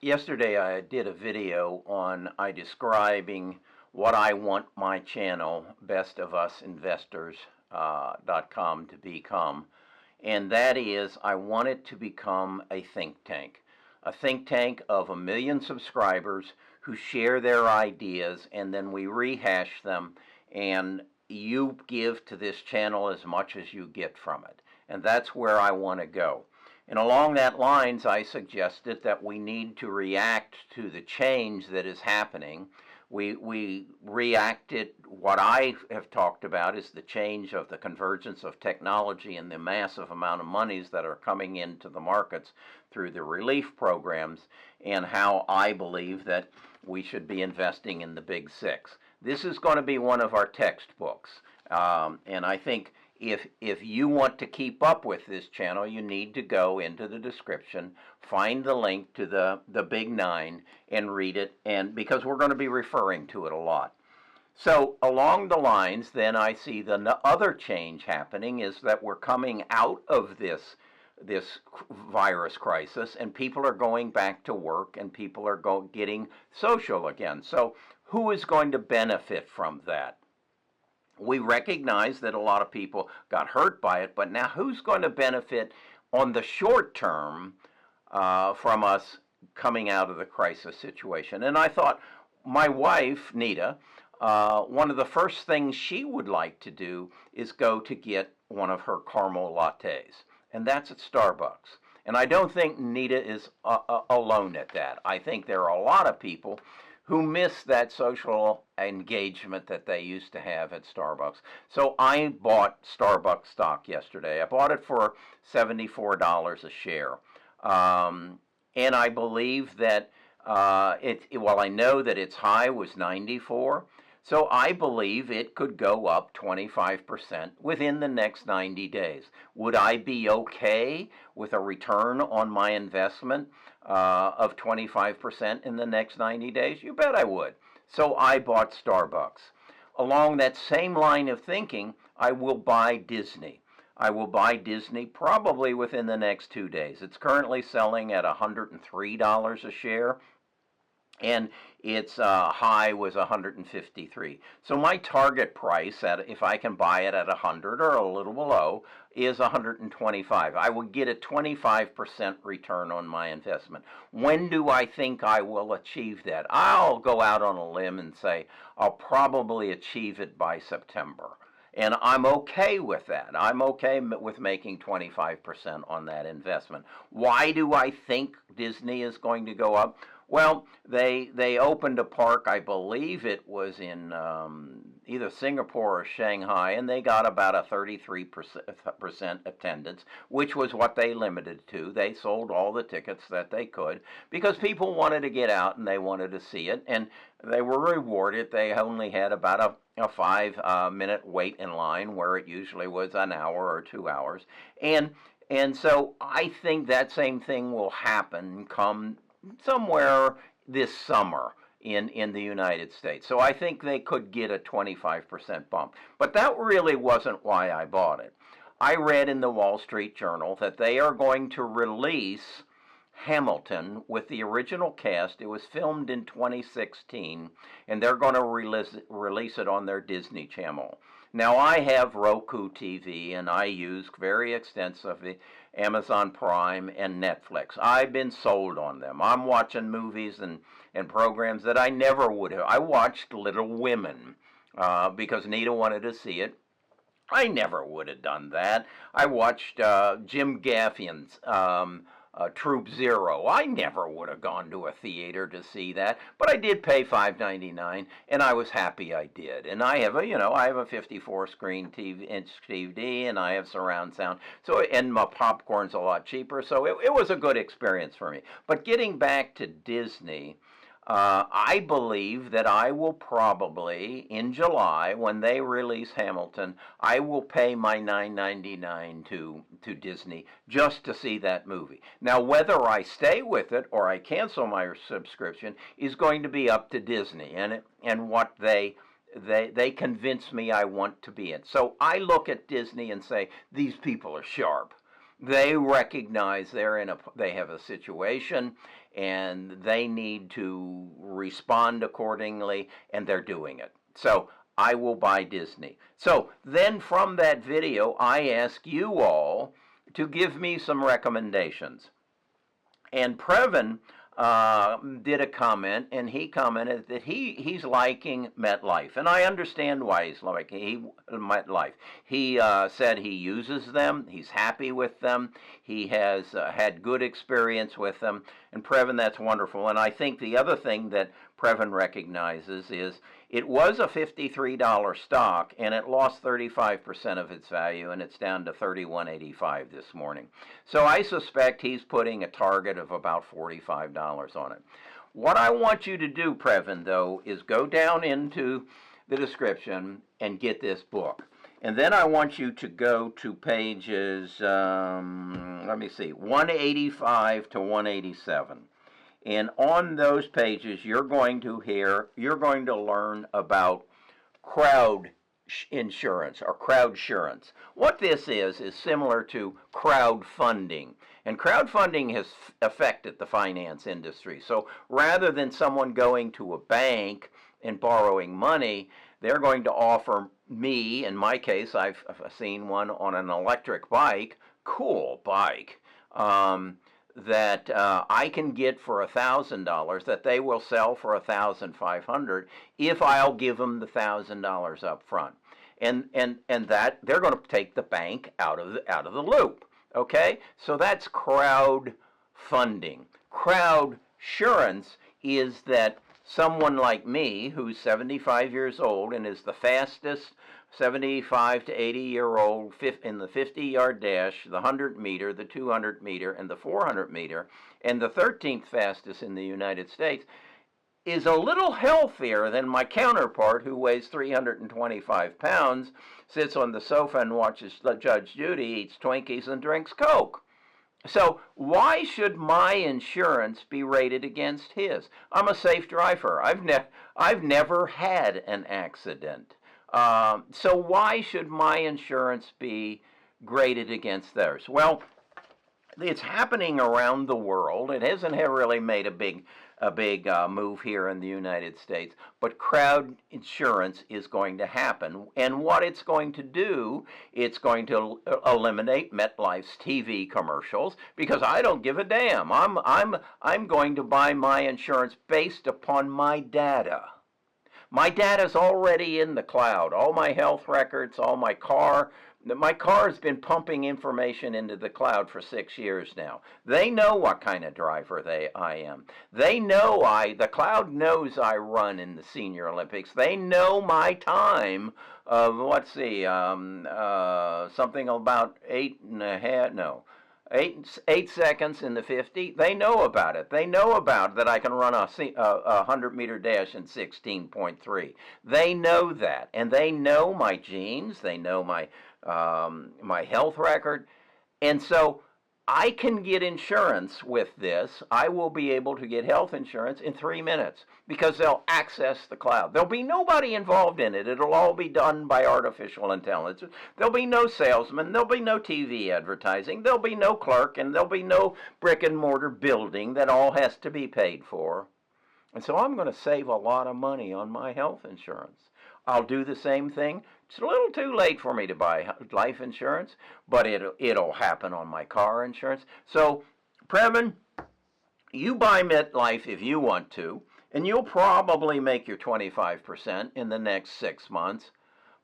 Yesterday I did a video on describing what I want my channel, bestofusinvestors.com, to become. And that is, I want it to become a think tank. A think tank of 1 million subscribers who share their ideas, and then we rehash them, and you give to this channel as much as you get from it. And that's where I want to go. And along that lines, I suggested that we need to react to the change that is happening. We reacted, what I have talked about is the change of the convergence of technology and the massive amount of monies that are coming into the markets through the relief programs, and how I believe that we should be investing in the big six. This is going to be one of our textbooks, and I think if you want to keep up with this channel, you need to go into the description, find the link to the Big Nine, and read it, and because we're going to be referring to it a lot. So along the lines, then I see the other change happening is that we're coming out of this virus crisis, and people are going back to work, and people are getting social again. So who is going to benefit from that? We recognize that a lot of people got hurt by it, but now who's going to benefit on the short term from us coming out of the crisis situation? And I thought my wife, Nita, one of the first things she would like to do is go to get one of her caramel lattes, and that's at Starbucks. And I don't think Nita is alone at that. I think there are a lot of people who miss that social engagement that they used to have at Starbucks. So I bought Starbucks stock yesterday. I bought it for $74 a share. And I believe that, well, I know that its high was 94. So I believe it could go up 25% within the next 90 days. Would I be okay with a return on my investment of 25% in the next 90 days? You bet I would. So I bought Starbucks. Along that same line of thinking, I will buy Disney. I will buy Disney probably within the next 2 days. It's currently selling at $103 a share, and its high was 153. So my target price, if I can buy it at 100 or a little below, is 125. I will get a 25% return on my investment. When do I think I will achieve that? I'll go out on a limb and say I'll probably achieve it by September. And I'm okay with that. I'm okay with making 25% on that investment. Why do I think Disney is going to go up? Well, they opened a park, I believe it was in either Singapore or Shanghai, and they got about a 33% attendance, which was what they limited to. They sold all the tickets that they could because people wanted to get out and they wanted to see it, and they were rewarded. They only had about a 5-minute wait in line where it usually was an hour or 2 hours. And so I think that same thing will happen come somewhere this summer in the United States. So I think they could get a 25% bump. But that really wasn't why I bought it. I read in the Wall Street Journal that they are going to release Hamilton with the original cast. It was filmed in 2016, and they're going to release it on their Disney Channel. Now, I have Roku TV, and I use very extensively Amazon Prime and Netflix. I've been sold on them. I'm watching movies and programs that I never would have. I watched Little Women because Nita wanted to see it. I never would have done that. I watched Jim Gaffion's Troop Zero. I never would have gone to a theater to see that, but I did pay $5.99, and I was happy I did. And I have a 54 screen inch TV, and I have surround sound. So, and my popcorn's a lot cheaper, so it was a good experience for me. But getting back to Disney, I believe that I will probably, in July, when they release Hamilton, I will pay my $9.99 to Disney just to see that movie. Now, whether I stay with it or I cancel my subscription is going to be up to Disney and what they convince me I want to be in. So I look at Disney and say, these people are sharp. They recognize they have a situation and they need to respond accordingly, and they're doing it. So I will buy Disney. So then from that video, I ask you all to give me some recommendations. And Previn did a comment, and he commented that he's liking MetLife, and I understand why he's liking MetLife. He said he uses them, he's happy with them, he has had good experience with them, and Previn, that's wonderful. And I think the other thing that Previn recognizes is it was a $53 stock, and it lost 35% of its value, and it's down to $31.85 this morning. So I suspect he's putting a target of about $45 on it. What I want you to do, Previn, though, is go down into the description and get this book. And then I want you to go to pages, 185 to 187. And on those pages, you're going to learn about Crowdsurance or Crowdsurance. What this is similar to crowdfunding. And crowdfunding has affected the finance industry. So rather than someone going to a bank and borrowing money, they're going to offer me, in my case, I've seen one on an electric bike, cool bike, that I can get for $1,000 that they will sell for $1,500 if I'll give them the $1,000 up front, and that they're going to take the bank out of the loop. Okay, so that's crowdfunding. Crowdsurance is that someone like me, who's 75 years old and is the fastest 75 to 80-year-old in the 50-yard dash, the 100-meter, the 200-meter, and the 400-meter, and the 13th fastest in the United States, is a little healthier than my counterpart who weighs 325 pounds, sits on the sofa and watches Judge Judy, eats Twinkies, and drinks Coke. So why should my insurance be rated against his? I'm a safe driver. I've never had an accident. So why should my insurance be graded against theirs? Well, it's happening around the world. It hasn't really made a big move here in the United States, but crowd insurance is going to happen. And what it's going to do, it's going to eliminate MetLife's TV commercials, because I don't give a damn. I'm going to buy my insurance based upon my data. My data's already in the cloud. All my health records, my car has been pumping information into the cloud for 6 years now. They know what kind of driver I am. They know the cloud knows I run in the Senior Olympics. They know my time of, something about 8 seconds in the 50. They know about it. They know about that I can run a 100-meter dash in 16.3. They know that, and they know my genes. They know my health record, and so I can get insurance with this. I will be able to get health insurance in 3 minutes because they'll access the cloud. There'll be nobody involved in it. It'll all be done by artificial intelligence. There'll be no salesman. There'll be no TV advertising. There'll be no clerk, and there'll be no brick and mortar building that all has to be paid for. And so I'm going to save a lot of money on my health insurance. I'll do the same thing. It's a little too late for me to buy life insurance, but it'll happen on my car insurance. So, Previn, you buy MetLife if you want to, and you'll probably make your 25% in the next 6 months.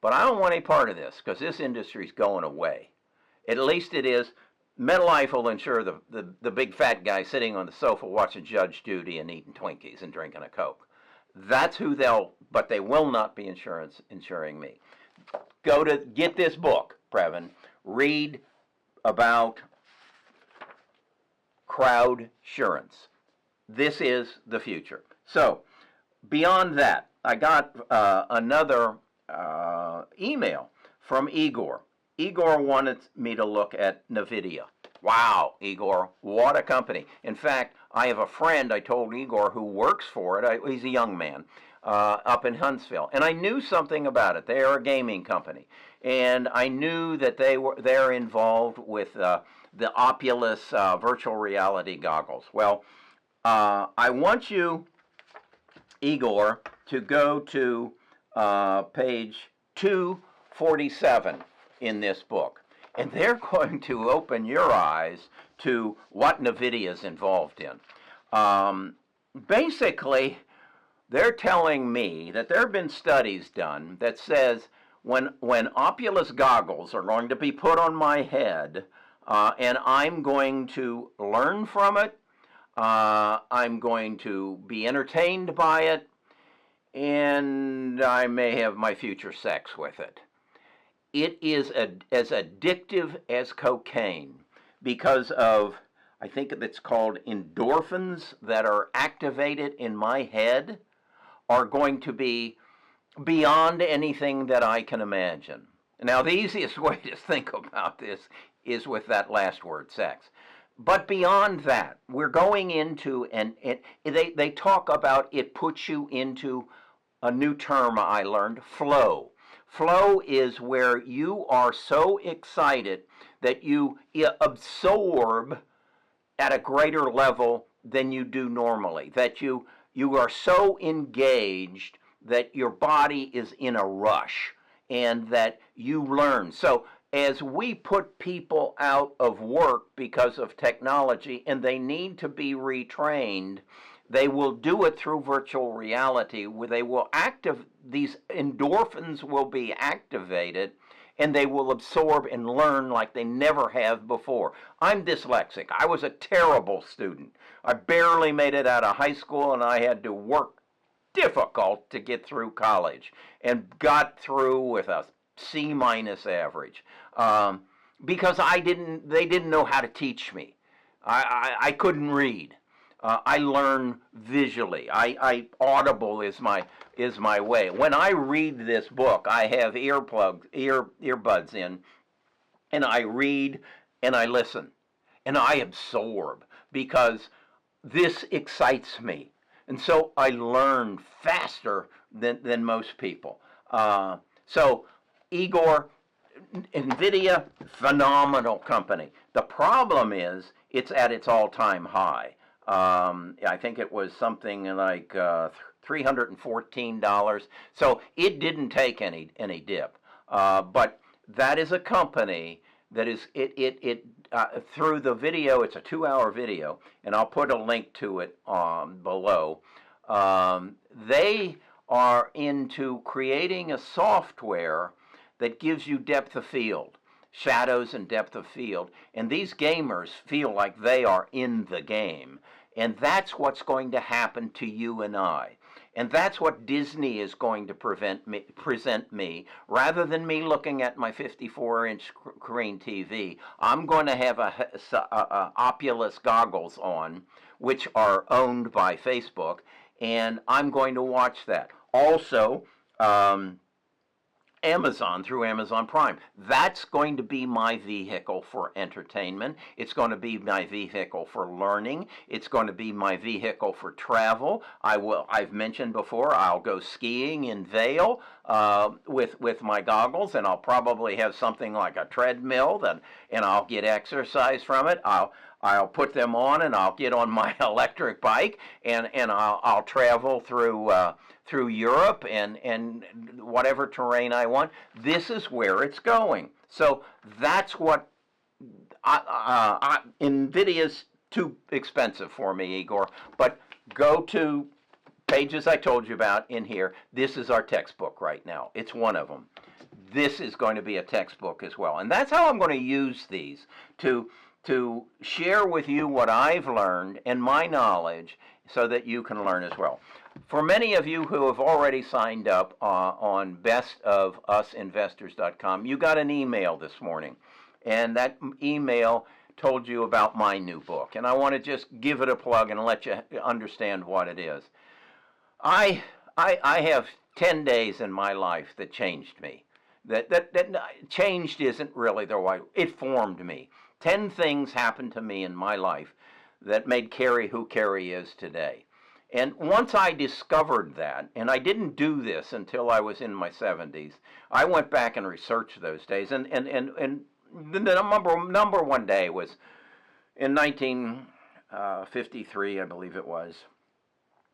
But I don't want any part of this because this industry's going away. At least it is. MetLife will insure the big fat guy sitting on the sofa watching Judge Judy and eating Twinkies and drinking a Coke. That's who but they will not be insuring me. Go to get this book, Previn. Read about Crowdsurance. This is the future. So, beyond that, I got another email from Igor. Igor wanted me to look at Nvidia. Wow, Igor, what a company. In fact, I have a friend, I told Igor, who works for it. He's a young man up in Huntsville. And I knew something about it. They are a gaming company. And I knew that they're involved with the Oculus virtual reality goggles. Well, I want you, Igor, to go to page 247 in this book. And they're going to open your eyes to what Nvidia is involved in. Basically, they're telling me that there have been studies done that says when Oculus goggles are going to be put on my head, and I'm going to learn from it, I'm going to be entertained by it, and I may have my future sex with it. It is as addictive as cocaine because of, I think it's called endorphins that are activated in my head are going to be beyond anything that I can imagine. Now, the easiest way to think about this is with that last word, sex. But beyond that, we're going into, and they talk about it puts you into a new term I learned, flow. Flow is where you are so excited that you absorb at a greater level than you do normally, that you are so engaged that your body is in a rush and that you learn. So as we put people out of work because of technology and they need to be retrained, they will do it through virtual reality where they will these endorphins will be activated and they will absorb and learn like they never have before. I'm dyslexic. I was a terrible student. I barely made it out of high school and I had to work difficult to get through college and got through with a C- average because they didn't know how to teach me. I couldn't read. I learn visually. Audible is my way. When I read this book, I have earbuds in, and I read and I listen, and I absorb because this excites me, and so I learn faster than most people. So, Igor, Nvidia, phenomenal company. The problem is it's at its all-time high. I think it was something like $314. So it didn't take any dip. But that is a company that is through the video. It's a 2-hour video, and I'll put a link to it below. They are into creating a software that gives you depth of field, shadows and depth of field, and these gamers feel like they are in the game, and that's what's going to happen to you and I, and that's what Disney is going to present me. Rather than me looking at my 54-inch screen TV, I'm going to have a Oculus goggles on, which are owned by Facebook, and I'm going to watch that. Also, Amazon, through Amazon Prime. That's going to be my vehicle for entertainment. It's going to be my vehicle for learning. It's going to be my vehicle for travel. I've mentioned before, I'll go skiing in Vail with my goggles, and I'll probably have something like a treadmill, and I'll get exercise from it. I'll put them on, and I'll get on my electric bike, and I'll travel through Europe and whatever terrain I want. This is where it's going. So that's what Nvidia's too expensive for me, Igor. But go to pages I told you about in here. This is our textbook right now. It's one of them. This is going to be a textbook as well. And that's how I'm going to use these to share with you what I've learned and my knowledge so that you can learn as well. For many of you who have already signed up on bestofusinvestors.com, you got an email this morning, and that email told you about my new book, and I want to just give it a plug and let you understand what it is. I have 10 days in my life that changed me. That changed isn't really the right. It formed me. 10 things happened to me in my life that made Carrie who Carrie is today. And once I discovered that, and I didn't do this until I was in my 70s, I went back and researched those days. And the number one day was in 1953, I believe it was.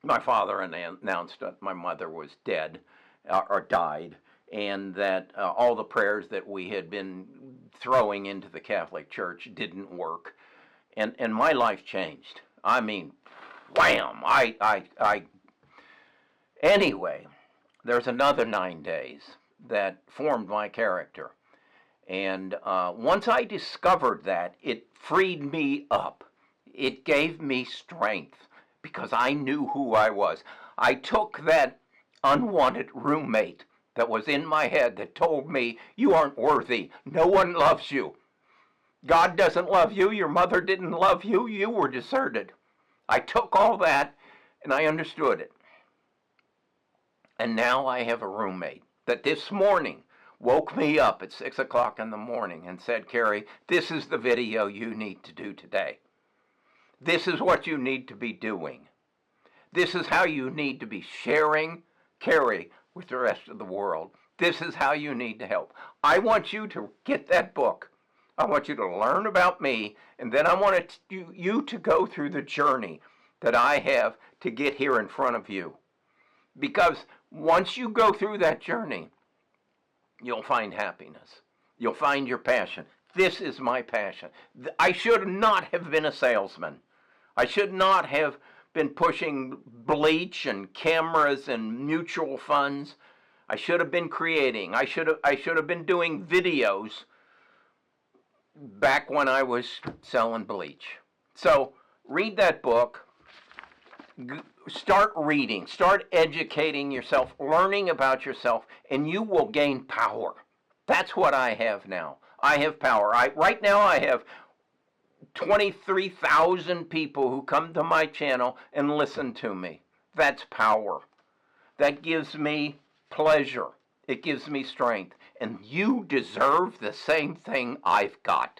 My father announced that my mother was dead or died, and that all the prayers that we had been throwing into the Catholic Church didn't work, and my life changed. I mean, wham! Anyway, there's another 9 days that formed my character, and once I discovered that, it freed me up. It gave me strength because I knew who I was. I took that unwanted roommate that was in my head that told me, you aren't worthy, no one loves you, God doesn't love you, your mother didn't love you, you were deserted. I took all that and I understood it. And now I have a roommate that this morning woke me up at 6 o'clock in the morning and said, Carrie, this is the video you need to do today. This is what you need to be doing. This is how you need to be sharing Carrie with the rest of the world. This is how you need to help. I want you to get that book. I want you to learn about me, and then I want you to go through the journey that I have to get here in front of you. Because once you go through that journey, you'll find happiness. You'll find your passion. This is my passion. I should not have been a salesman. I should not have been pushing bleach and cameras and mutual funds. I should have been creating. I should have been doing videos back when I was selling bleach. So read that book. Start reading. Start educating yourself, learning about yourself, and you will gain power. That's what I have now. I have power. Right now I have 23,000 people who come to my channel and listen to me. That's power. That gives me pleasure. It gives me strength. And you deserve the same thing I've got.